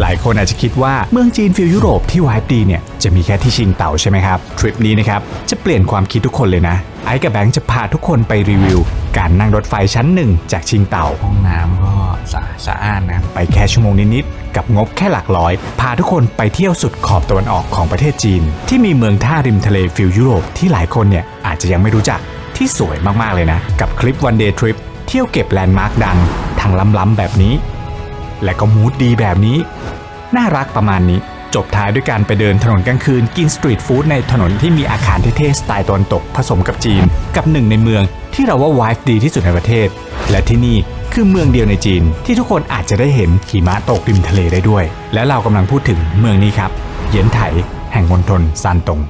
หลายคนอาจจะคิดว่าเมืองจีนฟิลยุโรปที่วายดีเนี่ยจะมีแค่ที่ชิงเต่าใช่ไหมครับทริปนี้นะครับจะเปลี่ยนความคิดทุกคนเลยนะไอ้กับแบงค์จะพาทุกคนไปรีวิวการนั่งรถไฟชั้นหนึ่งจากชิงเต่าห้องน้ำก็สะอาดนะไปแค่ชั่วโมงนิดๆกับงบแค่หลักร้อยพาทุกคนไปเที่ยวสุดขอบตะวันออกของประเทศจีนที่มีเมืองท่าริมทะเลฟิลยุโรปที่หลายคนเนี่ยอาจจะยังไม่รู้จักที่สวยมากๆเลยนะกับคลิปวันเดย์ทริปเที่ยวเก็บแลนด์มาร์คดังทางล้ำๆแบบนี้และก็มูดดีแบบนี้น่ารักประมาณนี้จบท้ายด้วยการไปเดินถนนกลางคืนกินสตรีทฟู้ดในถนนที่มีอาคารเท่ๆสไตล์ตะวันตกผสมกับจีนกับหนึ่งในเมืองที่เราว่าวายดีที่สุดในประเทศและที่นี่คือเมืองเดียวในจีนที่ทุกคนอาจจะได้เห็นหิมะตกริมทะเลได้ด้วยและเรากำลังพูดถึงเมืองนี้ครับเหยียนไถแห่งมณฑลซานตง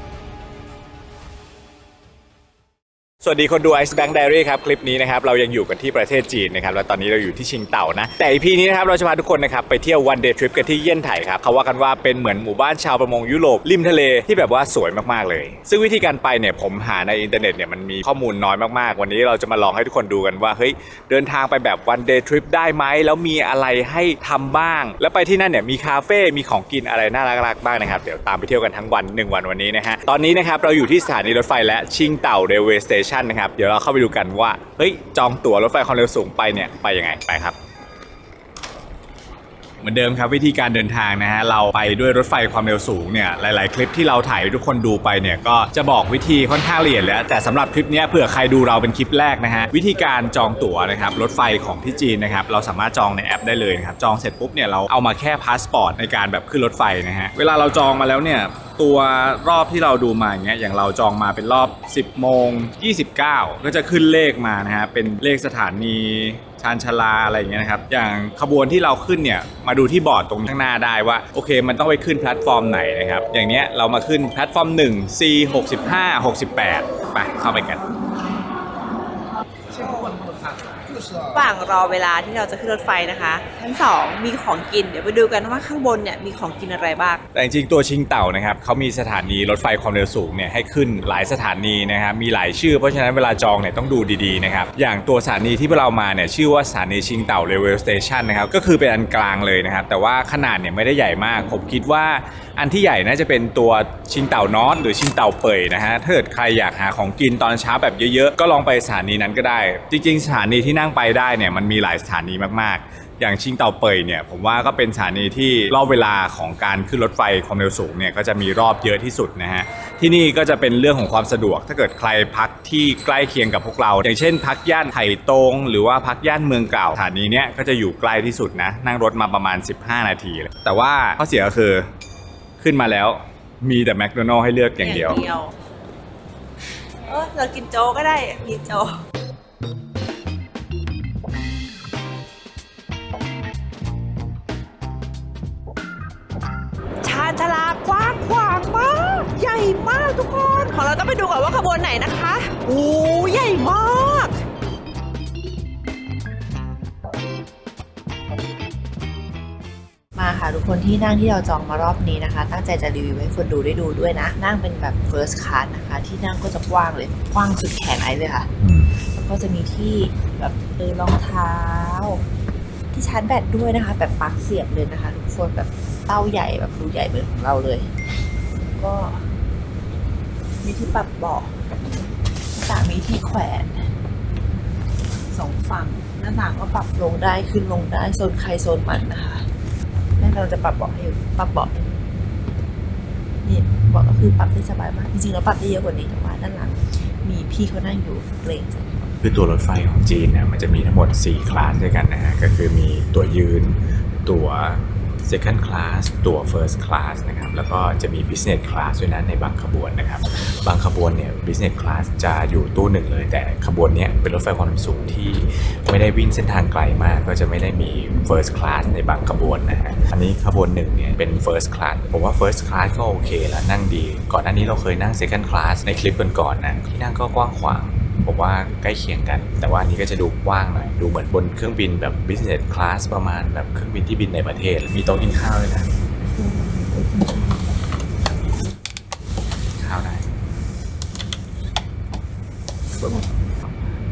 สวัสดีคนดู Ice Bank Diary ครับคลิปนี้นะครับเรายังอยู่กันที่ประเทศจีนนะครับแล้วตอนนี้เราอยู่ที่ชิงเต่านะแต่ EP นี้นะครับเราจะพาทุกคนนะครับไปเที่ยว one day trip กันที่เยี่ยนไถครับเขาว่ากันว่าเป็นเหมือนหมู่บ้านชาวประมงยุโรปริมทะเลที่แบบว่าสวยมากๆเลยซึ่งวิธีการไปเนี่ยผมหาในอินเทอร์เน็ตเนี่ยมันมีข้อมูลน้อยมากๆวันนี้เราจะมาลองให้ทุกคนดูกันว่าเฮ้ยเดินทางไปแบบ one day trip ได้ไหมแล้วมีอะไรให้ทำบ้างแล้วไปที่นั่นเนี่ยมีคาเฟ่มีของกินอะไรน่ารักๆบ้างนะครับเดี๋ยวตามไปเที่ยวกันทั้งวัน1 วันวันนี้นะฮะตอนนี้นะครับเราอยู่ที่สถานีรถไฟและชิงเต่า Railway Station นะครับเดี๋ยวเราไปดูกันว่าเฮ้ยจองตั๋วรถไฟความเร็วสูงไปเนี่ยไปยังไงไปครับเหมือนเดิมครับวิธีการเดินทางนะฮะเราไปด้วยรถไฟความเร็วสูงเนี่ยหลายๆคลิปที่เราถ่ายทุกคนดูไปเนี่ยก็จะบอกวิธีค่อนข้างละเอียดแล้วแต่สำหรับคลิปนี้เผื่อใครดูเราเป็นคลิปแรกนะฮะวิธีการจองตั๋วนะครับรถไฟของที่จีนนะครับเราสามารถจองในแอปได้เลยนะครับจองเสร็จปุ๊บเนี่ยเราเอามาแค่พาสปอร์ตในการแบบขึ้นรถไฟนะฮะเวลาเราจองมาแล้วเนี่ยตัวรอบที่เราดูมาอย่างเงี้ยอย่างเราจองมาเป็นรอบ 10:29 ก็จะขึ้นเลขมานะฮะเป็นเลขสถานีชานชาลาอะไรอย่างเงี้ยนะครับอย่างขบวนที่เราขึ้นเนี่ยมาดูที่บอร์ดตรงข้างหน้าได้ว่าโอเคมันต้องไปขึ้นแพลตฟอร์มไหนนะครับอย่างเนี้ยเรามาขึ้นแพลตฟอร์ม1 C 65 68ไปเข้าไปกันระหว่างรอเวลาที่เราจะขึ้นรถไฟนะคะชั้น2มีของกินเดี๋ยวไปดูกันว่าข้างบนเนี่ยมีของกินอะไรบ้างแต่จริงๆตัวชิงเต่านะครับเขามีสถานีรถไฟความเร็วสูงเนี่ยให้ขึ้นหลายสถานีนะครับมีหลายชื่อเพราะฉะนั้นเวลาจองเนี่ยต้องดูดีๆนะครับอย่างตัวสถานีที่เรามาเนี่ยชื่อว่าสถานีชิงเต่า Railway Station นะครับก็คือเป็นอันกลางเลยนะครับแต่ว่าขนาดเนี่ยไม่ได้ใหญ่มากผมคิดว่าอันที่ใหญ่น่าจะเป็นตัวชิงเต่านอตหรือชิงเต่าเป่ยนะฮะถ้าเกิดใครอยากหาของกินตอนเช้าแบบเยอะๆก็ลองไปสถานีนั้นก็ได้จริงๆสถานีที่นั่งไปได้เนี่ยมันมีหลายสถานีมากๆอย่างชิงเต่าเป่ยเนี่ยผมว่าก็เป็นสถานีที่รอบเวลาของการขึ้นรถไฟความเร็วสูงเนี่ยก็จะมีรอบเยอะที่สุดนะฮะที่นี่ก็จะเป็นเรื่องของความสะดวกถ้าเกิดใครพักที่ใกล้เคียงกับพวกเราอย่างเช่นพักย่านไถ่ตงหรือว่าพักย่านเมืองเก่าสถานีเนี้ยก็จะอยู่ใกล้ที่สุดนะนั่งรถมาประมาณ15 นาทีแต่ว่าข้อเสียก็คือขึ้นมาแล้วมีแต่แมคโดนัลด์ให้เลือกอย่างเดียวเรากินโจก็ได้กินโจชานชาลากว้างขวางมากใหญ่มากทุกคนของเราต้องไปดูก่อนว่าขบวนไหนนะคะโอ้ใหญ่มากมาค่ะทุกคนที่นั่งที่เราจองมารอบนี้นะคะตั้งใจจะรีวิวให้คนดูได้ดูด้วยนะนั่งเป็นแบบ first class นะคะที่นั่งก็จะกว้างเลยกว้างสุดแขนไอเลยค่ะแล้วก็จะมีที่แบบรองเท้าที่ชาร์จแบตด้วยนะคะแบบปลั๊กเสียบเลยนะคะทุกคนแบบเต้าใหญ่แบบรูใหญ่เหมือนของเราเลยก็มีที่ปรับเบาะต่างมีที่แขวน2 ฝั่งหน้าต่างก็ปรับลงได้ขึ้นลงได้โซนใครโซนมันนะคะเราจะปรับเบาะให้ปรับเบาะนี่เบาะก็คือปรับได้สบายมากจริงๆเราปรับได้เยอะกว่านี้แต่ว่าด้านหลังมีพี่เขานั่งอยู่เกรงใจคือตัวรถไฟของจีนเนี่ยมันจะมีทั้งหมด4คลาสด้วยกันนะฮะก็คือมีตัวยืนตัว second class ตัว first class นะครับแล้วก็จะมี business class ด้วยนะในบางขบวนนะครับบางขบวนเนี่ย business class จะอยู่ตู้หนึ่งเลยแต่ขบวนนี้เป็นรถไฟความเร็วสูงที่ไม่ได้วิ่งเส้นทางไกลมากก็จะไม่ได้มี first class ในบางขบวนนะฮะอันนี้ขบวนหนึ่งเนี่ยเป็น first class ผมว่า first class ก็โอเคแล้วนั่งดีก่อนหน้านี้เราเคยนั่ง second class ในคลิปก่อนๆนะที่นั่งก็กว้างขวางผมว่าใกล้เคียงกันแต่ว่าอันนี้ก็จะดูกว้างหน่อยดูเหมือนบนเครื่องบินแบบ business class ประมาณแบบเครื่องบินที่บินในประเทศมีโต๊ะกินข้าวด้วยนะข้าวได้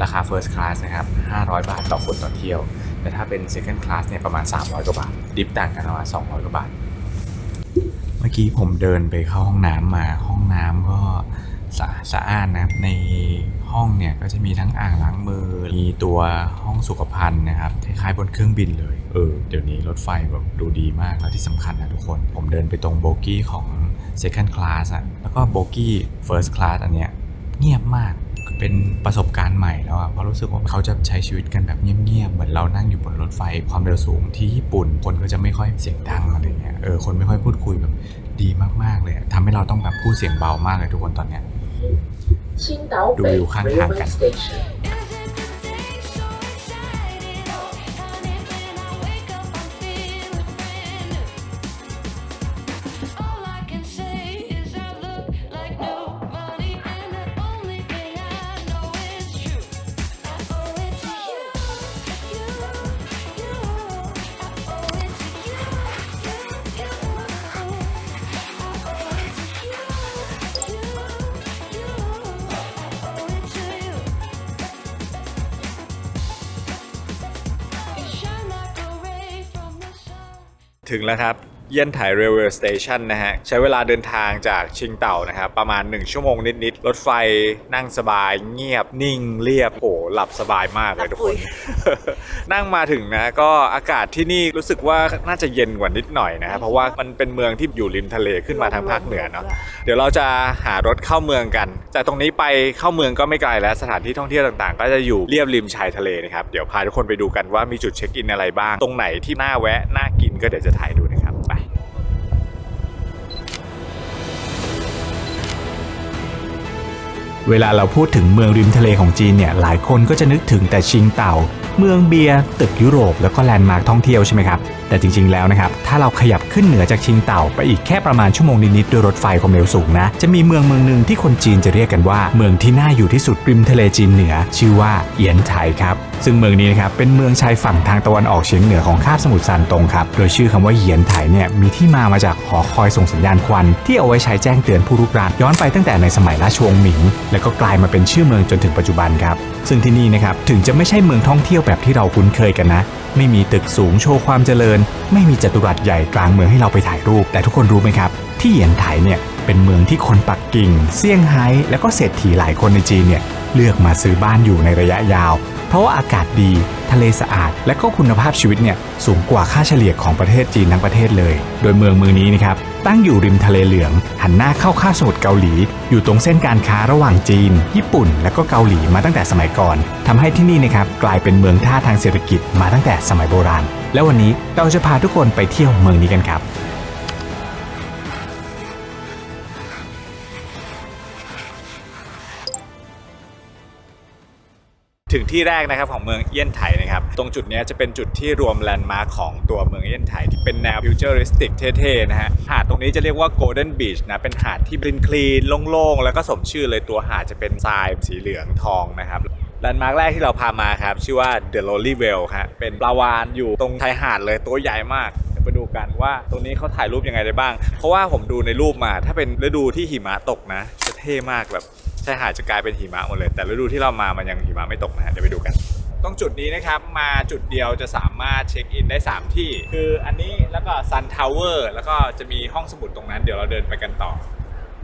ราคา first class นะครับ500 บาทต่อคนต่อเที่ยว แต่ถ้าเป็น second class เนี่ยประมาณ300 กว่าบาทดิฟต่างกันประมาณ200 กว่าบาทเมื่อกี้ผมเดินไปเข้าห้องน้ำมาห้องน้ำก็สะอาดนะครับในห้องเนี่ยก็จะมีทั้งอ่างล้างมือมีตัวห้องสุขภัณฑ์นะครับคล้ายๆบนเครื่องบินเลยเดี๋ยวนี้รถไฟแบบดูดีมากแล้วที่สำคัญนะทุกคนผมเดินไปตรงโบกี้ของ second class อะแล้วก็โบกี้ first class อันเนี้ยเงียบมากเป็นประสบการณ์ใหม่แล้วอะเพราะรู้สึกว่าเขาจะใช้ชีวิตกันแบบเงียบๆเหมือนเรานั่งอยู่บนรถไฟความเร็วสูงที่ญี่ปุ่นคนก็จะไม่ค่อยเสียงดังอะไรเงี้ยคนไม่ค่อยพูดคุยแบบดีมากๆเลยทำให้เราต้องแบบพูดเสียงเบามากเลยทุกคนตอนเนี้ยดูวิวข้างทางกันถึงแล้วครับเยี่ยนไถเรลเวย์สเตชันนะฮะใช้เวลาเดินทางจากชิงเต่านะครับประมาณ1 ชั่วโมงนิดๆรถไฟนั่งสบายเงียบนิ่งเรียบโอ้หลับสบายมากเลยทุกคน นั่งมาถึงนะก็อากาศที่นี่รู้สึกว่าน่าจะเย็นกว่านิดหน่อยนะเพราะว่ามันเป็นเมืองที่อยู่ริมทะเลขึ้นมาทางภาคเหนือเนาะเดี๋ยวเราจะหารถเข้าเมืองกันจากตรงนี้ไปเข้าเมืองก็ไม่ไกลแล้วสถานที่ท่องเที่ยวต่างๆก็จะอยู่เรียบริมชายทะเลนะครับเดี๋ยวพาทุกคนไปดูกันว่ามีจุดเช็คอินอะไรบ้างตรงไหนที่น่าแวะน่ากินก็เดี๋ยวจะถ่ายดูนะครับไปเวลาเราพูดถึงเมืองริมทะเลของจีนเนี่ยหลายคนก็จะนึกถึงแต่ชิงเต่าเมืองเบียร์ตึกยุโรปแล้วก็แลนด์มาร์คท่องเที่ยวใช่ไหมครับแต่จริงๆแล้วนะครับถ้าเราขยับขึ้นเหนือจากชิงเต่าไปอีกแค่ประมาณชั่วโมงนิดๆด้วยรถไฟความเร็วสูงนะจะมีเมืองหนึ่งที่คนจีนจะเรียกกันว่าเมืองที่น่าอยู่ที่สุดริมทะเลจีนเหนือชื่อว่าเอียนไถครับซึ่งเมืองนี้นะครับเป็นเมืองชายฝั่งทางตะวันออกเฉียงเหนือของคาบสมุทรซานตงครับโดยชื่อคำว่าเอียนไถเนี่ยมีที่มาจากหอคอยส่งสัญญาณควันที่เอาไว้ใช้แจ้งเตือนผู้รุกรานย้อนไปตั้งแต่ในสมัยราชวงศ์หมิงแล้วก็กลายมาเป็นชื่อเมืองจนถึงปัจจุบันครับซึ่งที่นี่นะครับถึงจะไม่ใช่เมืองท่องเที่ยวแบบที่เราคุ้นเคยกันนะไม่มีตึกสูงโชว์ความเจริญไม่มีจัตุรัสใหญ่กลางเมืองให้เราไปถ่ายรูปแต่ทุกคนรู้ไหมครับที่เอียนไถเนี่ยเป็นเมืองที่คนปักกิ่งเซี่ยงไฮ้แล้วก็เศรษฐีหลายคนในจีนเนี่ยเลือกมาซื้อบ้านอยู่ในระยะยาวเพราะว่าอากาศดีทะเลสะอาดและก็คุณภาพชีวิตเนี่ยสูงกว่าค่าเฉลี่ยของประเทศจีนทั้งประเทศเลยโดยเมืองนี้นะครับตั้งอยู่ริมทะเลเหลืองหันหน้าเข้าคาบสมุทรเกาหลีอยู่ตรงเส้นการค้าระหว่างจีนญี่ปุ่นและก็เกาหลีมาตั้งแต่สมัยก่อนทำให้ที่นี่นะครับกลายเป็นเมืองท่าทางเศรษฐกิจมาตั้งแต่สมัยโบราณและวันนี้เราจะพาทุกคนไปเที่ยวเมืองนี้กันครับถึงที่แรกนะครับของเมืองเอี้ยนไถนะครับตรงจุดนี้จะเป็นจุดที่รวมแลนด์มาร์คของตัวเมืองเอี้ยนไถที่เป็นแนวฟิวเจอริสติกเท่ๆนะฮะหาดตรงนี้จะเรียกว่า Golden Beach นะเป็นหาดที่คลีนโล่งๆแล้วก็สมชื่อเลยตัวหาดจะเป็นทรายสีเหลืองทองนะครับแลนด์มาร์คแรกที่เราพามาครับชื่อว่า The Lolly Whale ครับเป็นปลาวาฬอยู่ตรงชายหาดเลยตัวใหญ่มากไปดูกันว่าตรงนี้เขาถ่ายรูปยังไงได้บ้างเพราะว่าผมดูในรูปมาถ้าเป็นฤดูที่หิมะตกนะจะเท่มากแบบชายหาดจะกลายเป็นหิมะหมดเลยแต่ฤดูที่เรามามันยังหิมะไม่ตกนะฮะเดี๋ยวไปดูกันตรงจุดนี้นะครับมาจุดเดียวจะสามารถเช็คอินได้3ที่คืออันนี้แล้วก็ Sun Tower แล้วก็จะมีห้องสมุดตรงนั้นเดี๋ยวเราเดินไปกันต่อ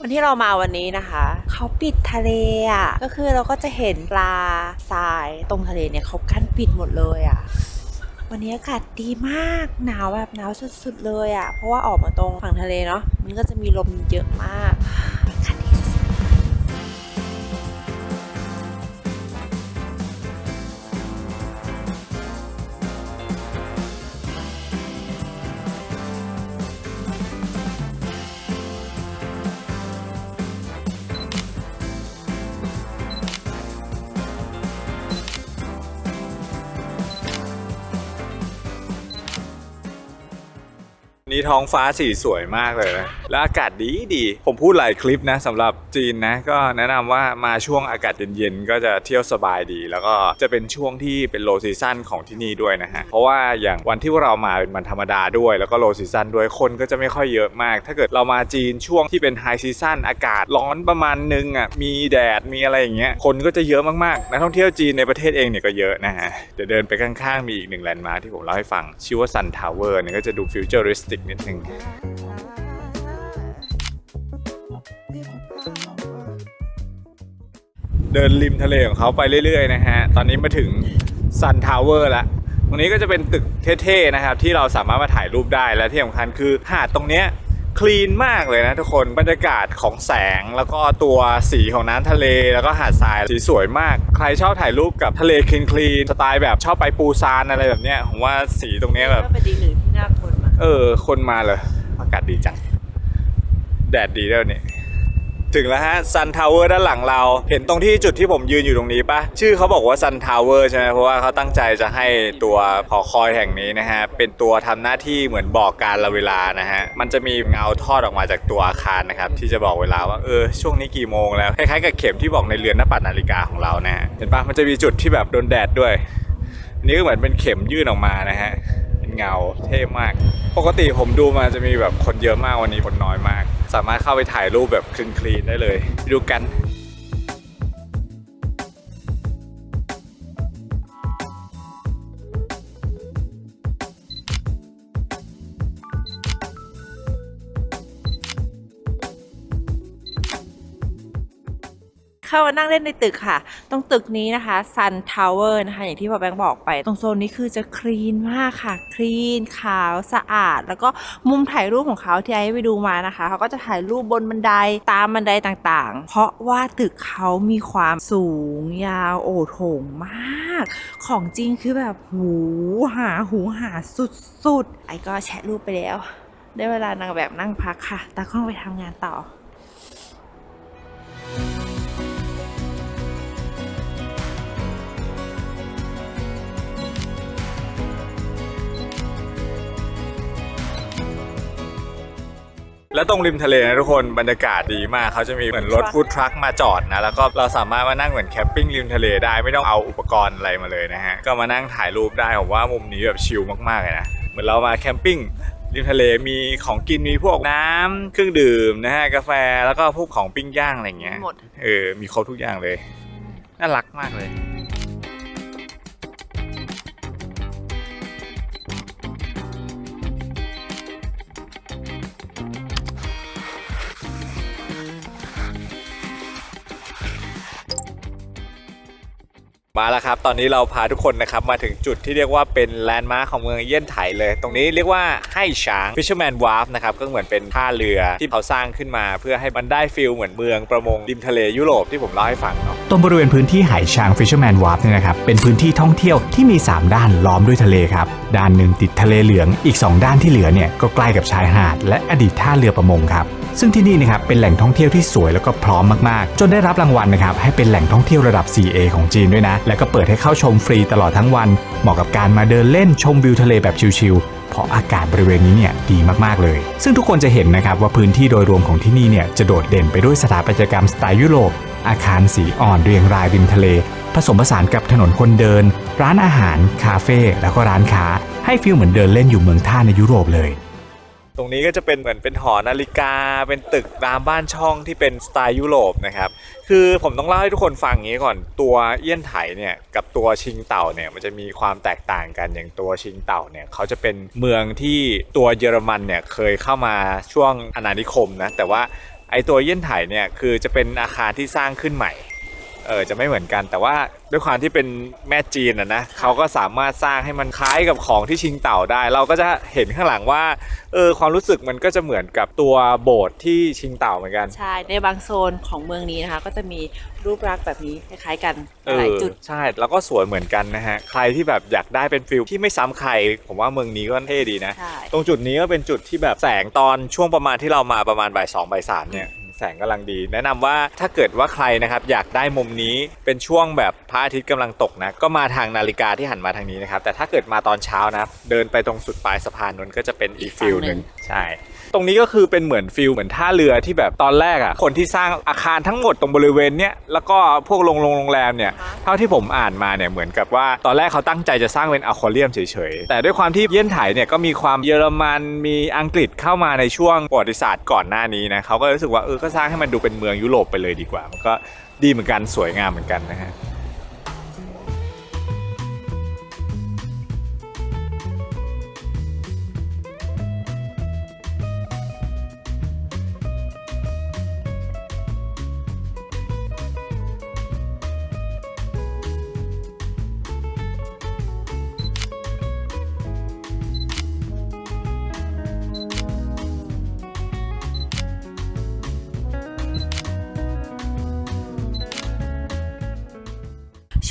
วันที่เรามาวันนี้นะคะเขาปิดทะเลอ่ะก็คือเราก็จะเห็นปลาทรายตรงทะเลเนี่ยเขากั้นปิดหมดเลยอ่ะวันนี้อากาศดีมากหนาวแบบหนาวสุดๆเลยอ่ะเพราะว่าออกมาตรงฝั่งทะเลเนาะมันก็จะมีลมเยอะมากอากาศดีน นี้ท้องฟ้าสีสวยมากเลยนะและอากาศดีผมพูดหลายคลิปนะสำหรับจีนนะก็แนะนำว่ามาช่วงอากาศเย็นๆก็จะเที่ยวสบายดีแล้วก็จะเป็นช่วงที่เป็นโลซีซั่นของที่นี่ด้วยนะฮะเพราะว่าอย่างวันที่เรามาเป็นวันธรรมดาด้วยแล้วก็โลซีซั่นด้วยคนก็จะไม่ค่อยเยอะมากถ้าเกิดเรามาจีนช่วงที่เป็นไฮซีซั่นอากาศร้อนประมาณนึงอ่ะมีแดดมีอะไรอย่างเงี้ยคนก็จะเยอะมากๆนักท่องเที่ยวจีนในประเทศเองเนี่ยก็เยอะนะฮะเดี๋ยวเดินไปข้างๆมีอีกหนึ่งแลนด์มาร์คที่ผมเล่าให้ฟังชื่อว่าซันทาวเวอร์เนี่ยก็จะดูฟิวเจอริสติกนิดนึงเดินริมทะเลของเขาไปเรื่อยๆนะฮะตอนนี้มาถึงซันทาวเวอร์แล้วตรงนี้ก็จะเป็นตึกเท่ๆนะครับที่เราสามารถมาถ่ายรูปได้และที่สำคัญคือหาดตรงเนี้ยคลีนมากเลยนะทุกคนบรรยากาศของแสงแล้วก็ตัวสีของน้ำทะเลแล้วก็หาดทรายสีสวยมากใครชอบถ่ายรูปกับทะเลคลีนสไตล์แบบชอบไปปูซานอะไรแบบเนี้ยผมว่าสีตรงเนี้ยแบบเป็นอีกหนึ่งที่น่าคนมาคนมาเลยอากาศดีจังแดดดีด้วยนี่ถึงแล้วฮะซันทาวเวอร์ด้านหลังเราเห็นตรงที่จุดที่ผมยืนอยู่ตรงนี้ปะชื่อเขาบอกว่าซันทาวเวอร์ใช่ไหมเพราะว่าเขาตั้งใจจะให้ตัวหอคอยแห่งนี้นะฮะเป็นตัวทำหน้าที่เหมือนบอกการละเวลานะฮะมันจะมีเงาทอดออกมาจากตัวอาคารนะครับที่จะบอกเวลาว่าช่วงนี้กี่โมงแล้วคล้ายๆกับเข็มที่บอกในเรือนหน้าปัดนาฬิกาของเรานะฮะเห็นปะมันจะมีจุดที่แบบโดนแดดด้วยอันนี้ก็เหมือนเป็นเข็มยื่นออกมานะฮะเงาเท่มากปกติผมดูมาจะมีแบบคนเยอะมากวันนี้คนน้อยมากสามารถเข้าไปถ่ายรูปแบบคลีนได้เลยไปดูกันเข้ามานั่งเล่นในตึกค่ะตรงตึกนี้นะคะ Sun Tower นะคะอย่างที่พ่อแบงค์บอกไปตรงโซนนี้คือจะคลีนมากค่ะคลีนขาวสะอาดแล้วก็มุมถ่ายรูปของเขาที่ไอ้ไปดูมานะคะเขาก็จะถ่ายรูปบนบันไดตามบันไดต่างๆเพราะว่าตึกเขามีความสูงยาวโอโถงมากของจริงคือแบบหูหาสุดๆไอ้ก็แชะรูปไปแล้วได้เวลานางแบบนั่งพักค่ะตากล้องไปทำงานต่อแล้วตรงริมทะเลนะทุกคนบรรยากาศดีมากเขาจะมีเหมือนรถฟู้ดทรัคมาจอดนะแล้วก็เราสามารถมานั่งเหมือนแคมปิ้งริมทะเลได้ไม่ต้องเอาอุปกรณ์อะไรมาเลยนะฮะก็มานั่งถ่ายรูปได้ผมว่ามุมนี้แบบชิลมากๆเลยนะเหมือนเรามาแคมปิ้งริมทะเลมีของกินมีพวกน้ำเครื่องดื่มนะฮะกาแฟแล้วก็พวกของปิ้งย่างอะไรเงี้ยมีครบทุกอย่างเลยน่ารักมากเลยมาแล้วครับตอนนี้เราพาทุกคนนะครับมาถึงจุดที่เรียกว่าเป็นแลนด์มาร์คของเมืองเยี่ยนไถเลยตรงนี้เรียกว่าไห่ฉาง Fisherman Wharf นะครับก็เหมือนเป็นท่าเรือที่เขาสร้างขึ้นมาเพื่อให้มันได้ฟิลเหมือนเมืองประมงริมทะเลยุโรปที่ผมเล่าให้ฟังเนาะตรงบริเวณพื้นที่ไห่ฉาง Fisherman Wharf เนี่ยนะครับเป็นพื้นที่ท่องเที่ยวที่มี3ด้านล้อมด้วยทะเลครับด้านหนึ่งติดทะเลเหลืองอีก2ด้านที่เหลือเนี่ยก็ใกล้กับชายหาดและอดีตท่าเรือประมงครับซึ่งที่นี่นะครับเป็นแหล่งท่องเที่ยวที่สวยแล้วก็พร้อมมากๆจนได้รับรางวัลนะครับให้เป็นแหล่งท่องเที่ยวระดับ 4A ของจีนด้วยนะและก็เปิดให้เข้าชมฟรีตลอดทั้งวันเหมาะกับการมาเดินเล่นชมวิวทะเลแบบชิลๆเพราะอากาศบริเวณนี้เนี่ยดีมากๆเลยซึ่งทุกคนจะเห็นนะครับว่าพื้นที่โดยรวมของที่นี่เนี่ยจะโดดเด่นไปด้วยสถาปัตยกรรมสไตล์ยุโรปอาคารสีอ่อนเรียงรายริมทะเลผสมผสานกับถนนคนเดินร้านอาหารคาเฟ่แล้วก็ร้านค้าให้ฟีลเหมือนเดินเล่นอยู่เมืองท่าในยุโรปเลยตรงนี้ก็จะเป็นเหมือนเป็นหอนาฬิกาเป็นตึกตามบ้านช่องที่เป็นสไตล์ยุโรปนะครับคือผมต้องเล่าให้ทุกคนฟังอย่างนี้ก่อนตัวเอี้ยนไถเนี่ยกับตัวชิงเต่าเนี่ยมันจะมีความแตกต่างกันอย่างตัวชิงเต่าเนี่ยเขาจะเป็นเมืองที่ตัวเยอรมันเนี่ยเคยเข้ามาช่วงอาณานิคมนะแต่ว่าไอตัวเอี้ยนไถเนี่ยคือจะเป็นอาคารที่สร้างขึ้นใหม่จะไม่เหมือนกันแต่ว่าด้วยความที่เป็นแม่จีนนะเขาก็สามารถสร้างให้มันคล้ายกับของที่ชิงเต่าได้เราก็จะเห็นข้างหลังว่าความรู้สึกมันก็จะเหมือนกับตัวโบสถ์ที่ชิงเต่าเหมือนกันใช่ในบางโซนของเมืองนี้นะคะก็จะมีรูปลักษณ์แบบนี้คล้ายๆกันหลายจุดใช่แล้วก็สวยเหมือนกันนะฮะใครที่แบบอยากได้เป็นฟิลที่ไม่ซ้ำใครผมว่าเมืองนี้ก็เท่ดีนะตรงจุดนี้ก็เป็นจุดที่แบบแสงตอนช่วงประมาณที่เรามาประมาณบ่าย 2 บ่าย 3เนี่ย แสงกำลังดีแนะนำว่าถ้าเกิดว่าใครนะครับอยากได้มุมนี้เป็นช่วงแบบพระอาทิตย์กำลังตกนะก็มาทางนาฬิกาที่หันมาทางนี้นะครับแต่ถ้าเกิดมาตอนเช้านะเดินไปตรงสุดปลายสะพานนั้นก็จะเป็นอีกฟิลนึงใช่ตรงนี้ก็คือเป็นเหมือนฟิลเหมือนท่าเรือที่แบบตอนแรกอ่ะคนที่สร้างอาคารทั้งหมดตรงบริเวณเนี้ยแล้วก็พวกโรงแรมเนี่ยเท่าที่ผมอ่านมาเนี่ยเหมือนกับว่าตอนแรกเขาตั้งใจจะสร้างเป็นอควาเรียมเฉยๆแต่ด้วยความที่เยี่ยนไถเนี่ยก็มีความเยอรมันมีอังกฤษเข้ามาในช่วงประวัติศาสตร์ก่อนหน้านี้นะเขาก็รู้สึกว่าก็สร้างให้มันดูเป็นเมืองยุโรปไปเลยดีกว่ามันก็ดีเหมือนกันสวยงามเหมือนกันนะฮะ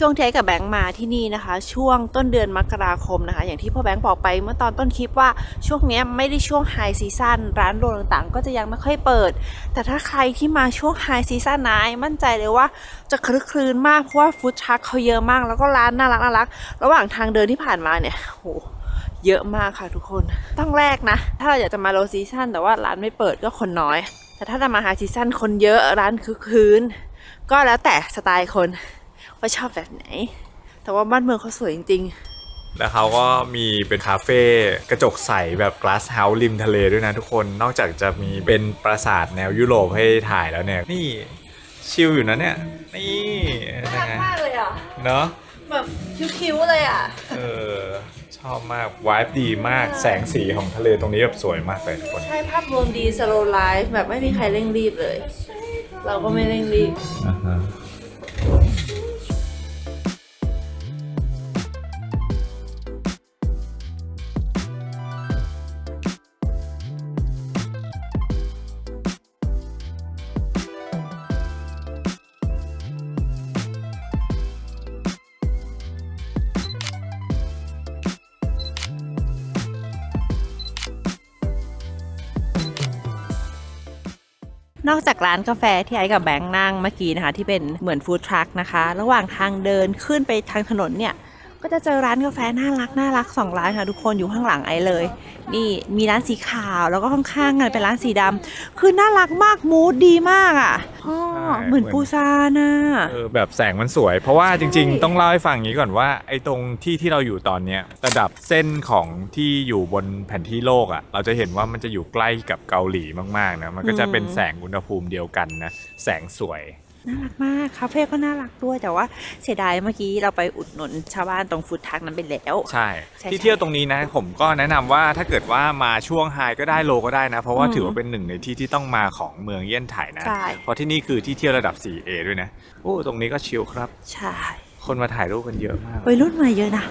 ช่วงที่ไอ้กับแบงค์มาที่นี่นะคะช่วงต้นเดือนมกราคมนะคะอย่างที่พ่อแบงค์บอกไปเมื่อตอนต้นคลิปว่าช่วงนี้ไม่ได้ช่วงไฮซีซั่นร้านโรต่างๆก็จะยังไม่ค่อยเปิดแต่ถ้าใครที่มาช่วงไฮซีซั่นนะมั่นใจเลยว่าจะคลึกคลื้นมากเพราะว่าฟู้ดทรัคเขาเยอะมากแล้วก็ร้านน่ารักระหว่างทางเดินที่ผ่านมาเนี่ยโหเยอะมากค่ะทุกคนต้องแรกนะถ้าเราอยากจะมาโลซีซั่นแต่ว่าร้านไม่เปิดก็คนน้อยแต่ถ้าจะมาไฮซีซั่นคนเยอะร้านคึกคืนก็แล้วแต่สไตล์คนว่าชอบแบบไหนแต่ว่าบ้านเมืองเขาสวยจริงๆแล้วเขาก็มีเป็นคาเฟ่กระจกใสแบบ glass house ริมทะเลด้วยนะทุกคนนอกจากจะมีเป็นปราสาทแนวยุโรปให้ถ่ายแล้วเนี่ยนี่ชิลอยู่นะเนี่ยนี่น่ารักมากเลยอ่ะเนาะแบบคิ้วๆเลยอ่ะชอบมากวายดีมากแสงสีของทะเลตรงนี้แบบสวยมากเลยทุกคนใช่ภาพรวมดี slow life แบบไม่มีใครเร่งรีบเลยเราก็ไม่เร่งรีบนอกจากร้านกาแฟที่ไอ้กับแบงค์นั่งเมื่อกี้นะคะที่เป็นเหมือนฟู้ดทรัคนะคะระหว่างทางเดินขึ้นไปทางถนนเนี่ยก็จะเจอร้านกาแฟน่ารัก2ร้านค่ะทุกคนอยู่ข้างหลังไอ้เลยนี่มีร้านสีขาวแล้วก็ข้างๆกันเป็นร้านสีดำคือน่ารักมากมูดดีมากอ่ะเหมือนปูซานอ่ะแบบแสงมันสวยเพราะว่าจริงๆต้องเล่าให้ฟังอย่างนี้ก่อนว่าไอ้ตรงที่เราอยู่ตอนเนี้ยระดับเส้นของที่อยู่บนแผนที่โลกอ่ะเราจะเห็นว่ามันจะอยู่ใกล้กับเกาหลีมากๆนะมันก็จะเป็นแสงอุณหภูมิเดียวกันนะแสงสวยน่ารักมากคาเฟ่ก็น่ารักด้วยแต่ว่าเสียดายเมื่อกี้เราไปอุดหนุนชาวบ้านตรงฟู้ดทรัคนั้นไปแล้วใช่ที่เที่ยวตรงนี้นะผมก็แนะนำว่าถ้าเกิดว่ามาช่วงไฮก็ได้โลก็ได้นะเพราะว่าถือว่าเป็นหนึ่งในที่ที่ต้องมาของเมืองเยี่ยนไถนะเพราะที่นี่คือที่เที่ยวระดับ 4A ด้วยนะโอ้ตรงนี้ก็ชิลครับใช่คนมาถ่ายรูปกันเยอะมากวัยรุ่นมาเยอะนะ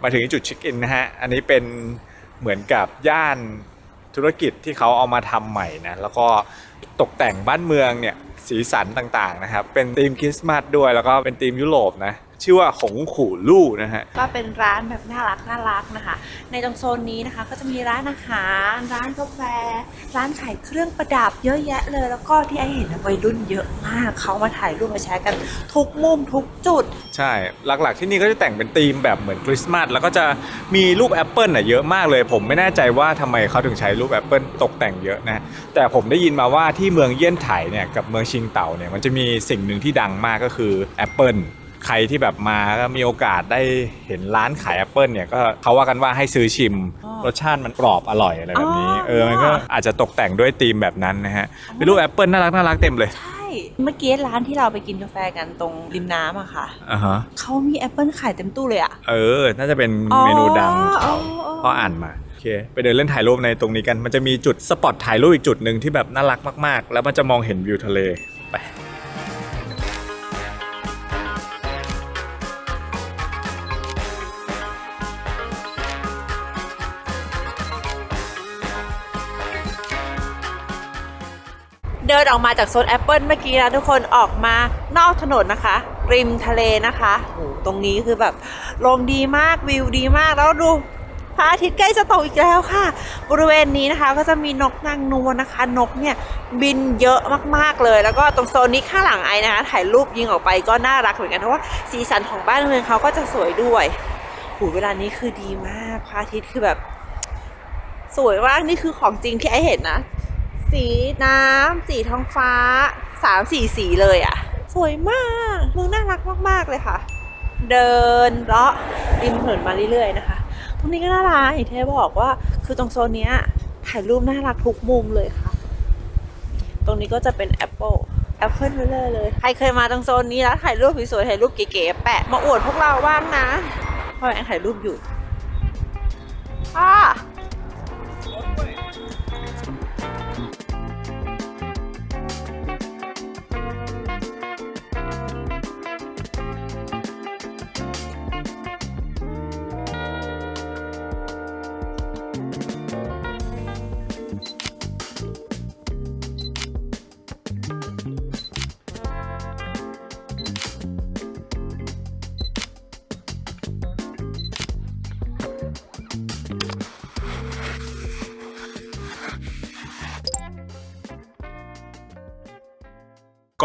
มาถึงจุดเช็คอินนะฮะอันนี้เป็นเหมือนกับย่านธุรกิจที่เขาเอามาทำใหม่นะแล้วก็ตกแต่งบ้านเมืองเนี่ยสีสันต่างๆนะครับเป็นธีมคริสต์มาสด้วยแล้วก็เป็นธีมยุโรปนะชื่อว่าหงขู่ลู่นะฮะก็เป็นร้านแบบน่ารักนะคะในตรงโซนนี้นะคะก็จะมีร้านอาหารร้านกาแฟร้านขายเครื่องประดับเยอะแยะเลยแล้วก็ที่ไอเห็นวัยรุ่นเยอะมากเขามาถ่ายรูปมาแชร์กันทุกมุมทุกจุดใช่หลักๆที่นี่ก็จะแต่งเป็นธีมแบบเหมือนคริสต์มาสแล้วก็จะมีรูปแอปเปิลน่ะเยอะมากเลยผมไม่แน่ใจว่าทำไมเขาถึงใช้รูปแอปเปิลตกแต่งเยอะนะแต่ผมได้ยินมาว่าที่เมืองเยี่ยนไถเนี่ยกับเมืองชิงเต่าเนี่ยมันจะมีสิ่งหนึ่งที่ดังมากก็คือแอปเปิลใครที่แบบมาก็มีโอกาสได้เห็นร้านขายแอปเปิลเนี่ยก็เขาว่ากันว่าให้ซื้อชิมรสชาติมันกรอบอร่อยอะไรแบบนี้มันก็อาจจะตกแต่งด้วยธีมแบบนั้นนะฮะเป็นรูปแอปเปิลน่ารักเต็มเลยใช่ เมื่อกี้ร้านที่เราไปกินกาแฟกันตรงริมน้ำอะค่ะ เขามีแอปเปิลขายเต็มตู้เลยอะ น่าจะเป็นเมนูดังเขาพออ่านมาโอเคไปเดินเล่นถ่ายรูปในตรงนี้กันมันจะมีจุดสปอตถ่ายรูปอีกจุดหนึ่งที่แบบน่ารักมากๆแล้วมันจะมองเห็นวิวทะเลไปเดินออกมาจากโซนแอปเปิลเมื่อกี้นะทุกคนออกมานอกถนนนะคะ ริมทะเลนะคะโอ้ตรงนี้คือแบบลมดีมากวิวดีมากแล้วดูพระอาทิตย์ใกล้จะตกอีกแล้วค่ะบริเวณนี้นะคะก็จะมีนกนางนวลนะคะ นกเนี่ยบินเยอะมากๆเลยแล้วก็ตรงโซนนี้ข้างหลังไอ้นะคะถ่ายรูปยิงออกไปก็น่ารักเหมือนกันเพราะว่าสีสันของบ้านเมืองเขาก็จะสวยด้วยโอ้เวลานี้คือดีมากพระอาทิตย์คือแบบสวยมากนี่คือของจริงที่ไอ้เห็นนะสีน้ำสีท้องฟ้า3-4 สีเลยอ่ะสวยมากเมืองน่ารักมากๆเลยค่ะเดินเลาะริมถนนมาเรื่อยๆนะคะตรงนี้ก็น่ารักอย่างที่บอกว่าคือตรงโซนเนี้ยถ่ายรูปน่ารักทุกมุมเลยค่ะตรงนี้ก็จะเป็นแอปเปิลเลยใครเคยมาตรงโซนนี้แล้วถ่ายรูปสวยๆถ่ายรูปเก๋ๆแปะมาอวดพวกเราบ้างนะเพราะแอนถ่ายรูปอยู่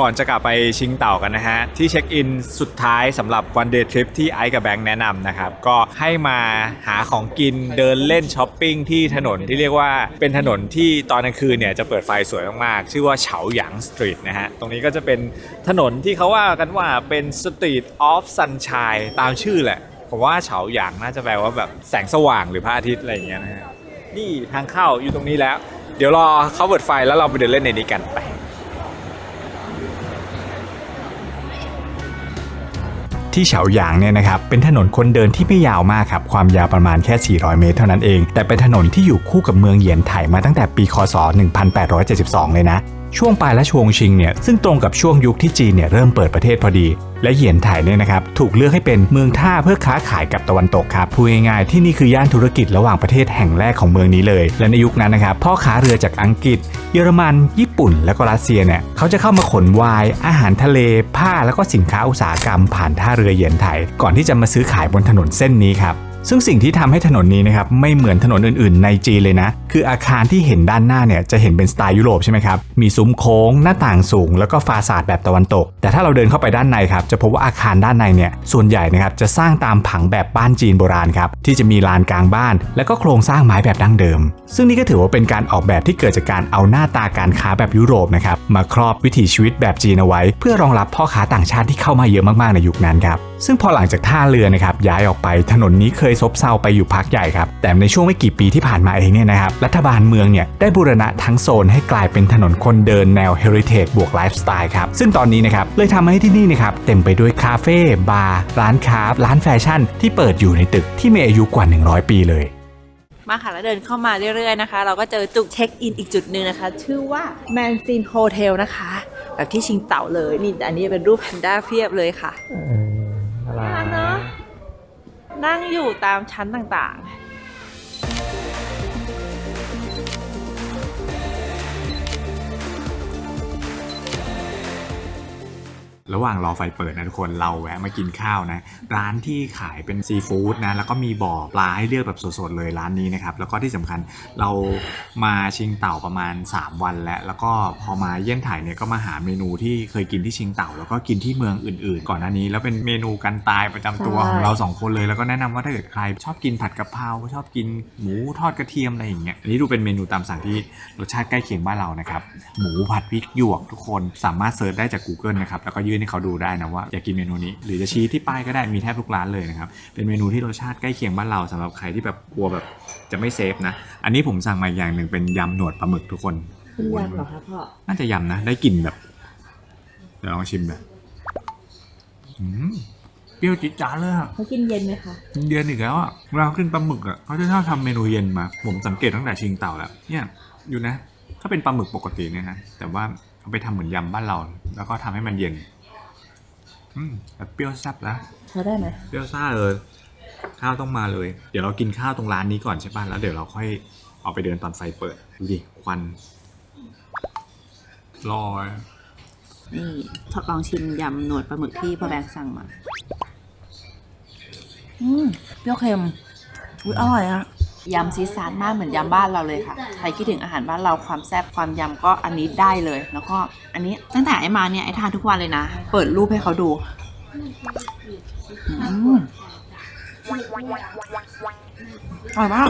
ก่อนจะกลับไปชิงเต่ากันนะฮะที่เช็คอินสุดท้ายสำหรับวันเดย์ทริปที่ไอซ์กับแบงค์แนะนำนะครับก็ให้มาหาของกินเดินเล่นช้อปปิ้งที่ถนนที่เรียกว่าเป็นถนนที่ตอนกลางคืนเนี่ยจะเปิดไฟสวยมากๆชื่อว่าเฉาหยางสตรีทนะฮะตรงนี้ก็จะเป็นถนนที่เขาว่ากันว่าเป็นสตรีทออฟซันชัยตามชื่อแหละผมว่าเฉาหยางน่าจะแปลว่าแบบแสงสว่างหรือพระอาทิตย์อะไรอย่างเงี้ยนะฮะนี่ทางเข้าอยู่ตรงนี้แล้วเดี๋ยวรอเขาเปิดไฟแล้วเราไปเดินเล่นในนี้กันไปที่เฉาหยางเนี่ยนะครับเป็นถนนคนเดินที่ไม่ยาวมากครับความยาวประมาณแค่400 เมตรเท่านั้นเองแต่เป็นถนนที่อยู่คู่กับเมืองเหยียนไถมาตั้งแต่ปีคศ1872เลยนะช่วงปลายและชวงชิงเนี่ยซึ่งตรงกับช่วงยุคที่จีนเนี่ยเริ่มเปิดประเทศพอดีและเหยียนไถเนี่ยนะครับถูกเลือกให้เป็นเมืองท่าเพื่อค้าขายกับตะวันตกครับพูดง่ายๆที่นี่คือย่านธุรกิจระหว่างประเทศแห่งแรกของเมืองนี้เลยและในยุคนั้นนะครับพ่อค้าเรือจากอังกฤษเยอรมันญี่ปุ่นและก็รัสเซียเนี่ยเขาจะเข้ามาขนไวน์อาหารทะเลผ้าแล้วก็สินค้าอุตสาหกรรมผ่านท่าเรือเหยียนไถก่อนที่จะมาซื้อขายบนถนนเส้นนี้ครับซึ่งสิ่งที่ทำให้ถนนนี้นะครับไม่เหมือนถนนอื่นๆในจีนเลยนะคืออาคารที่เห็นด้านหน้าเนี่ยจะเห็นเป็นสไตล์ยุโรปใช่ไหมครับมีซุ้มโค้งหน้าต่างสูงแล้วก็ฟาซาดแบบตะวันตกแต่ถ้าเราเดินเข้าไปด้านในครับจะพบว่าอาคารด้านในเนี่ยส่วนใหญ่นะครับจะสร้างตามผังแบบบ้านจีนโบราณครับที่จะมีลานกลางบ้านแล้วก็โครงสร้างไม้แบบดั้งเดิมซึ่งนี่ก็ถือว่าเป็นการออกแบบที่เกิดจากการเอาหน้าตาการค้าแบบยุโรปนะครับมาครอบวิถีชีวิตแบบจีนเอาไว้เพื่อรองรับพ่อค้าต่างชาติที่เข้ามาเยอะมากๆในยุคนั้นครับซึ่งพอหลังจากท่าเรือนะครับย้ายออกไปถนนนี้เคยซบเซาไปอยู่พักใหญ่ครับแต่ในช่วงไม่กี่ปีที่ผ่านมาเองเนี่ยนะครับรัฐบาลเมืองเนี่ยได้บูรณะทั้งโซนให้กลายเป็นถนนคนเดินแนวเฮริเทจบวกไลฟ์สไตล์ครับซึ่งตอนนี้นะครับเลยทำให้ที่นี่นะครับเต็มไปด้วยคาเฟ่บาร์ร้านค้าร้านแฟชั่นที่เปิดอยู่ในตึกที่มีอายุกว่า100 ปีเลยมาค่ะแล้วเดินเข้ามาเรื่อยๆนะคะเราก็เจอจุดเช็คอินอีกจุดหนึ่งนะคะชื่อว่าแมนซินโฮเทลนะคะแบบที่ชิงเต่าเลยนี่อันนี้เป็นรูปแพนด้าเพียบเลยค่ะน่ารักเนาะนั่งอยู่ตามชั้นต่างๆระหว่างรอไฟเปิดนะทุกคนเราแวะมากินข้าวนะร้านที่ขายเป็นซีฟู้ดนะแล้วก็มีบ่อปลาให้เลือกแบบสดๆเลยร้านนี้นะครับแล้วก็ที่สำคัญเรามาชิงเต่าประมาณ3 วันแล้วก็พอมาเยี่ยนไถเนี่ยก็มาหาเมนูที่เคยกินที่ชิงเต่าแล้วก็กินที่เมืองอื่นๆก่อนหน้านี้แล้วเป็นเมนูกันตายประจำตัวของเรา2 คนเลยแล้วก็แนะนำว่าถ้าเกิดใครชอบกินผัดกะเพราชอบกินหมูทอดกระเทียมอะไรอย่างเงี้ยอันนี้ดูเป็นเมนูตามสั่งที่รสชาติใกล้เคียงบ้านเรานะครับหมูผัดพริกหยวกทุกคนสามารถเซิร์ชได้จาก Google นะครับแล้วก็ยื่นให้เขาดูได้นะว่าอยากกินเมนูนี้หรือจะชี้ที่ป้ายก็ได้มีแทบทุกร้านเลยนะครับเป็นเมนูที่รสชาติใกล้เคียงบ้านเราสำหรับใครที่แบบกลัวแบบจะไม่เซฟนะอันนี้ผมสั่งมาอย่างหนึ่งเป็นยำหนวดปลาหมึกทุกคนเป็นยำเหรอคะพ่อน่าจะยำนะได้กลิ่นแบบ เดี๋ยวลองชิมนะเปรี้ยวจิ๊ดจ๊าดเลยอะ เขากินเย็นไหมคะ เย็นอีกแล้วอะเวลาขึ้นปลาหมึกอะเขาจะชอบทำเมนูเย็นมาผมสังเกตตั้งแต่ชิงเต่าแล้วเนี่ยอยู่นะถ้าเป็นปลาหมึกปกติเนี่ยนะแต่ว่าเอาไปทำเหมือนยำบ้านเราแล้วก็ทำให้มันเย็นแบบเปรี้ยวแซ่บนะ เขาได้ไหม เปรี้ยวซ่าเลยข้าวต้องมาเลยเดี๋ยวเรากินข้าวตรงร้านนี้ก่อนใช่ป่ะแล้วเดี๋ยวเราค่อยออกไปเดินตอนไฟเปิดดูดิควันลอย นี่ทดลองชิมยำหนวดปลาหมึกที่พ่อแบงค์สั่งมาเปรี้ยวเค็มอุ๊ยอร่อยอะยำซีซานมากเหมือนยำบ้านเราเลยค่ะใครคิดถึงอาหารบ้านเราความแซ่บความยำก็อันนี้ได้เลย แล้วก็อันนี้ตั้งแต่ไอ้มาเนี่ยไอ้ทานทุกวันเลยนะเปิดรูปให้เขาดูอร่อยมาก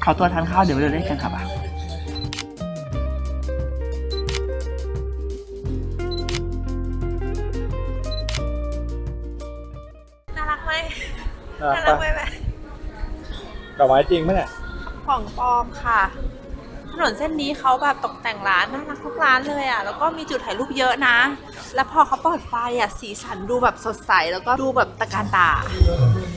ขอตัวทานข้าวเดี๋ยวเราเล่นกันครับน่ารักไหมน่ารักไหมแม่ ดอกไม้จริงไหมเนี่ย ของปลอมค่ะ ถนนเส้นนี้เขาแบบตกแต่งร้านน่ารักทุกร้านเลยอ่ะแล้วก็มีจุดถ่ายรูปเยอะนะ แล้วพอเขาเปิดไฟอ่ะสีสันดูแบบสดใสแล้วก็ดูแบบตะการตา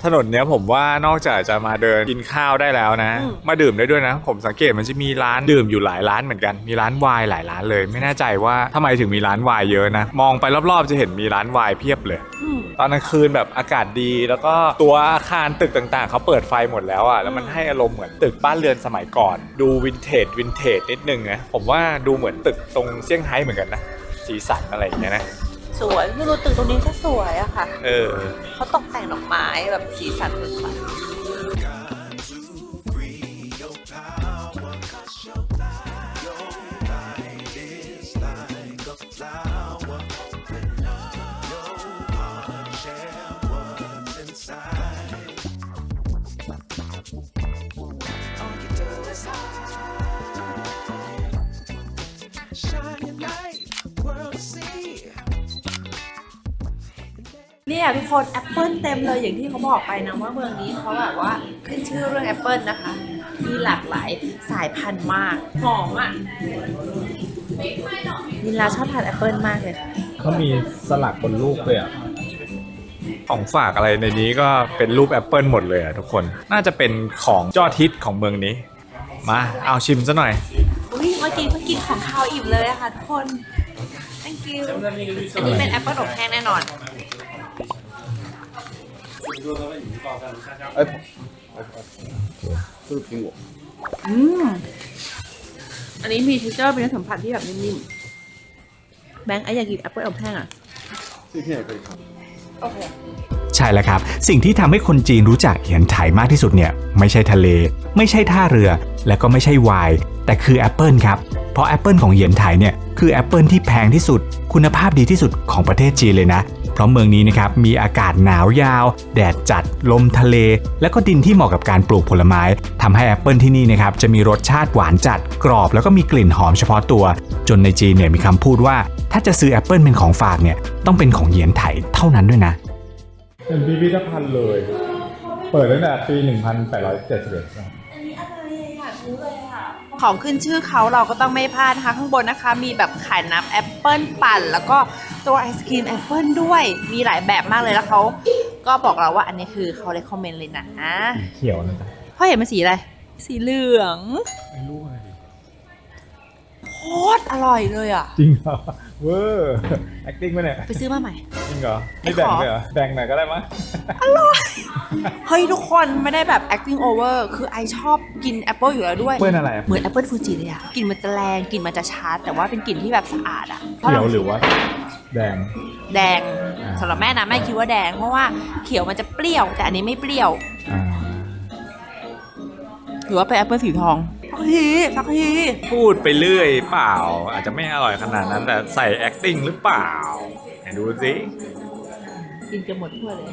ถนนเนี้ยผมว่านอกจากจะมาเดินกินข้าวได้แล้วนะ มาดื่มได้ด้วยนะ ผมสังเกตมันจะมีร้านดื่มอยู่หลายร้านเหมือนกันมีร้านไวน์หลายร้านเลย ไม่แน่ใจว่าทำไมถึงมีร้านไวน์เยอะนะมองไปรอบๆจะเห็นมีร้านไวน์เพียบเลยตอนกลางคืนแบบอากาศดีแล้วก็ตัวอาคารตึกต่างๆเขาเปิดไฟหมดแล้วอ่ะแล้วมันให้อารมณ์เหมือนตึกบ้านเรือนสมัยก่อนดูวินเทจนิดนึงนะผมว่าดูเหมือนตึกตรงเซี่ยงไฮ้เหมือนกันนะสีสันอะไรอย่างเงี้ยนะสวยไม่รู้ตึกตรงนี้ก็สวยอะค่ะ อ เขาตกแต่งดอกไม้แบบสีสันสดใสเนี่ยทุกคนแอปเปิลเต็มเลยอย่างที่เขาบอกไปนะว่าเมืองนี้เขาแบบว่าขึ้นชื่อเรื่องแอปเปิลนะคะมีหลากหลายสายพันธุ์มากหอมอ่ะนิลาชอบทานแอปเปิลมากเลยค่ะ เขามีสลักบนรูปเลยอ่ะของฝากอะไรในนี้ก็เป็นรูปแอปเปิลหมดเลยอ่ะทุกคนน่าจะเป็นของยอดฮิตของเมืองนี้มาเอาชิมซะหน่อย อุ้ยเมื่อกี้เพิ่งกินของข้าวอิ่มเลยอะค่ะทุกคน thank you อันนี้เป็นแอปเปิลอบแห้งแน่นอนอันนี้มีเท็กเจอร์เป็นเนื้อสัมผัสที่แบบนิ่มๆแบงค์ไออยากกินแอปเปิลอบแห้งอ่ะโอเค ใช่แล้วครับสิ่งที่ทำให้คนจีนรู้จักเหียนไถมากที่สุดเนี่ยไม่ใช่ทะเลไม่ใช่ท่าเรือและก็ไม่ใช่ไวน์แต่คือแอปเปิลครับเพราะแอปเปิลของเหียนไถเนี่ยคือแอปเปิลที่แพงที่สุดคุณภาพดีที่สุดของประเทศจีนเลยนะเพราะเมืองนี้นะครับมีอากาศหนาวยาวแดดจัดลมทะเลและก็ดินที่เหมาะกับการปลูกผลไม้ทำให้แอปเปิลที่นี่นะครับจะมีรสชาติหวานจัดกรอบแล้วก็มีกลิ่นหอมเฉพาะตัวจนในจีนเนี่ยมีคำพูดว่าถ้าจะซื้อแอปเปิลเป็นของฝากเนี่ยต้องเป็นของเหียนไถเท่านั้นด้วยนะเป็นพิพิธภัณฑ์เลย เปิดตั้งแต่ปี 1871ครับ อันนี้อะไรอยากรู้เลยค่ะของขึ้นชื่อเขาเราก็ต้องไม่พลาดนะคะข้างบนนะคะมีแบบขายน้ำแอปเปิลปั่นแล้วก็ตัวไอศครีมแอปเปิลด้วยมีหลายแบบมากเลยแล้วเขาก็บอกเราว่าอันนี้คือเขาเลยคอมเมนต์เลยนะ เขียวนะจ๊ะ พ่อเห็นมันสีอะไรสีเหลือง ไม่รู้อะไรดิ โคตรอร่อยเลยอ่ะ จริงเหรอเวอร์ acting ไหมเนี่ย ไปซื้อมาใหม่ จริงเหรอไม่แบ่งเลยเหรอแบ่งหน่อยก็ได้มั้ย เฮ้ยทุกคนไม่ได้แบบ acting over คือไอชอบกินแอปเปิลอยู่แล้วด้วย เปิ้ลอะไร เหมือนแอปเปิลฟูจิเลยอะกลิ่นมันจะแรงกลิ่นมันจะชัดแต่ว่าเป็นกลิ่นที่แบบสะอาดอะ เขียวหรือว่าแดง แดงสำหรับแม่นะแม่คิดว่าแดงเพราะว่าเขียวมันจะเปรี้ยวแต่อันนี้ไม่เปรี้ยวหรือว่าเป็นแอปเปิลสีทองสักทีพูดไปเรื่อยเปล่าอาจจะไม่อร่อยขนาดนั้นแต่ใส่ acting หรือเปล่าไหนดูสิ กินจะหมดถ้วยเลย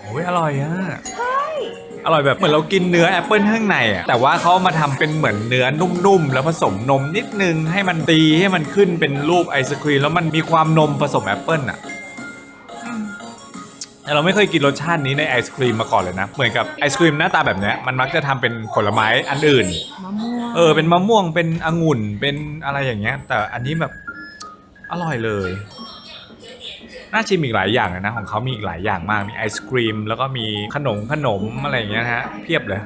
โอ้ยอร่อยอ่ะอร่อยแบบเหมือนเรากินเนื้อแอปเปิลข้างในอ่ะแต่ว่าเขามาทำเป็นเหมือนเนื้อนุ่มๆแล้วผสมนมนิดนึงให้มันตีให้มันขึ้นเป็นรูปไอศครีมแล้วมันมีความนมผสมแอปเปิลอ่ะ แต่เราไม่เคยกินรสชาตินี้ในไอศครีมมาก่อนเลยนะเหมือนกับไอศครีมหน้าตาแบบเนี้ยมันมักจะทำเป็นผลไม้อันอื่น มะม่วง เป็นมะม่วงเป็นองุ่นเป็นอะไรอย่างเงี้ยแต่อันนี้แบบอร่อยเลยน่าชิมอีกหลายอย่างนะของเขามีอีกหลายอย่างมากมีไอศครีมแล้วก็มีขนมอะไรอย่างเงี้ยฮะเพียบเลย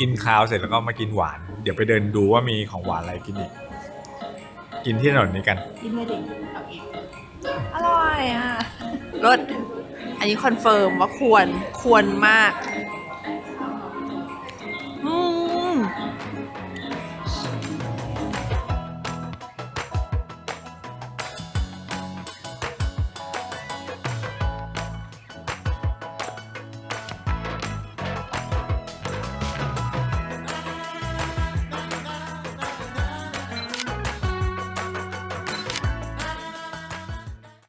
กินคาวเสร็จแล้วก็มากินหวานเดี๋ยวไปเดินดูว่ามีของหวานอะไรกินอีกกินที่ถนนนี้กัน กินเลยดิเอาอีกอร่อยอ่ะรสอันนี้คอนเฟิร์มว่าควรมาก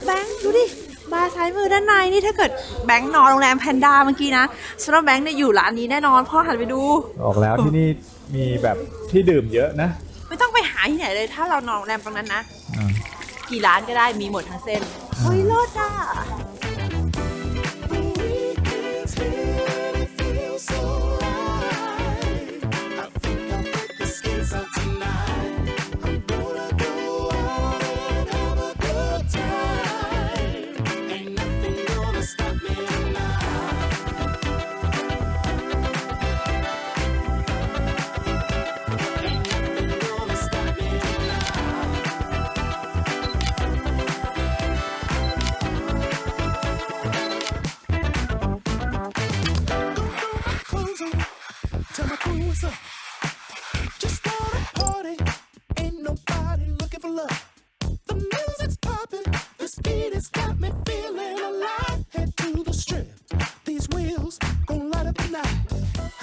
แบงค์ดูดิบาร์ซ้ายมือด้านในนี่ถ้าเกิดแบงค์นอนโรงแรมแพนด้าเมื่อกี้นะสำหรับแบงค์เนี่ยอยู่ร้านนี้แน่นอนพ่อหันไปดู ออกแล้วที่นี่มีแบบที่ดื่มเยอะนะ ไม่ต้องไปหาที่ไหนเลยถ้าเรานอนโรงแรมตรงนั้นนะกี่ร้านก็ได้มีหมดทั้งเส้นเฮ้ยเลิศอ่ะ Tell my crew what's up. Just wanna party. Ain't nobody looking for love. The music's popping. The speed has got me feeling alive. Head to the strip. These wheels gon' light up the night.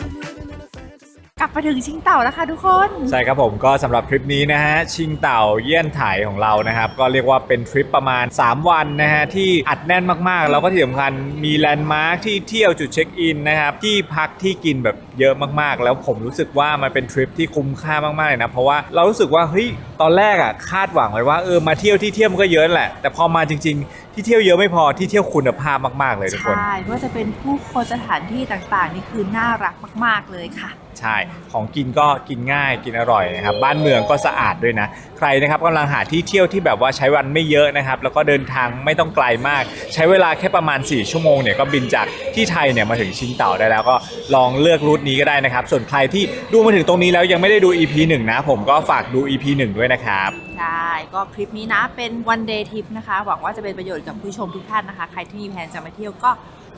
I'm living in a fantasy. กลับมาถึงชิงเต่าแล้วค่ะทุกคน ใช่ครับผมก็สำหรับทริปนี้นะฮะชิงเต่าเยี่ยนไถของเรานะครับก็เรียกว่าเป็นทริปประมาณ3วันนะฮะที่อัดแน่นมากๆแล้วก็ที่สำคัญมีแลนด์มาร์คที่เที่ยวจุดเช็คอินนะครับที่พักที่กินแบบเยอะมากๆแล้วผมรู้สึกว่ามันเป็นทริปที่คุ้มค่ามากๆเลยนะเพราะว่าเรารู้สึกว่าเฮ้ยตอนแรกอ่ะคาดหวังไว้ว่ามาเที่ยวที่เที่ยวมันก็เยอะแหละแต่พอมาจริงๆที่เที่ยวเยอะไม่พอที่เที่ยวคุณภาพมากๆเลยทุกคน ใช่ไม่ว่าจะเป็นผู้คนสถานที่ต่างๆนี่คือน่ารักมากๆเลยค่ะ ใช่ของกินก็กินง่ายกินอร่อยนะครับบ้านเมืองก็สะอาดด้วยนะใครนะครับกำลังหาที่เที่ยวที่แบบว่าใช้วันไม่เยอะนะครับแล้วก็เดินทางไม่ต้องไกลมากใช้เวลาแค่ประมาณ4ชั่วโมงเนี่ยก็บินจากที่ไทยเนี่ยมาถึงชิงเต่าได้แล้วก็ลองเลือกรูทนี้ก็ได้นะครับส่วนใครที่ดูมาถึงตรงนี้แล้วยังไม่ได้ดู EP 1นะผมก็ฝากดู EP 1ด้วยนะครับ ใช่ก็คลิปนี้นะเป็น one day trip นะคะหวังว่าจะเป็นประโยชน์กับผู้ชมทุกท่านนะคะใครที่มีแผนจะมาเที่ยวก็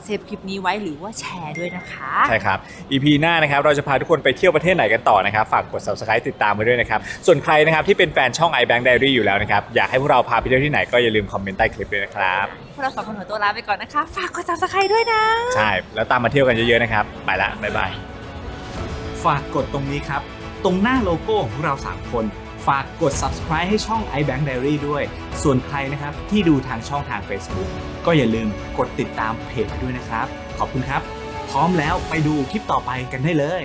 เซฟคลิปนี้ไว้หรือว่าแชร์ด้วยนะคะ ใช่ครับ EP หน้านะครับเราจะพาทุกคนไปเที่ยวประเทศไหนกันต่อนะครับฝากกด Subscribe ติดตามไว้ด้วยนะครับส่วนใครนะครับที่เป็นแฟนช่อง iBank Diary อยู่แล้วนะครับอยากให้พวกเราพาไปเที่ยวที่ไหนก็อย่าลืมคอมเมนต์ใต้คลิปด้วยนะครับ พวกเราสองคนขอตัวลาไปก่อนนะคะฝากกด subscribe ด้วยนะ ใช่แล้วตามมาเที่ยวกันเยอะๆนะครับไปละบ๊ายบาย ฝากกดตรงนี้ครับ ตรงหน้าโลโก้ของพวกเรา 3 คน ฝากกด subscribe ให้ช่อง iBank Diary ด้วย ส่วนใครนะครับที่ดูทางช่องทาง Facebook ก็อย่าลืมกดติดตามเพจด้วยนะครับ ขอบคุณครับ พร้อมแล้วไปดูคลิปต่อไปกันได้เลย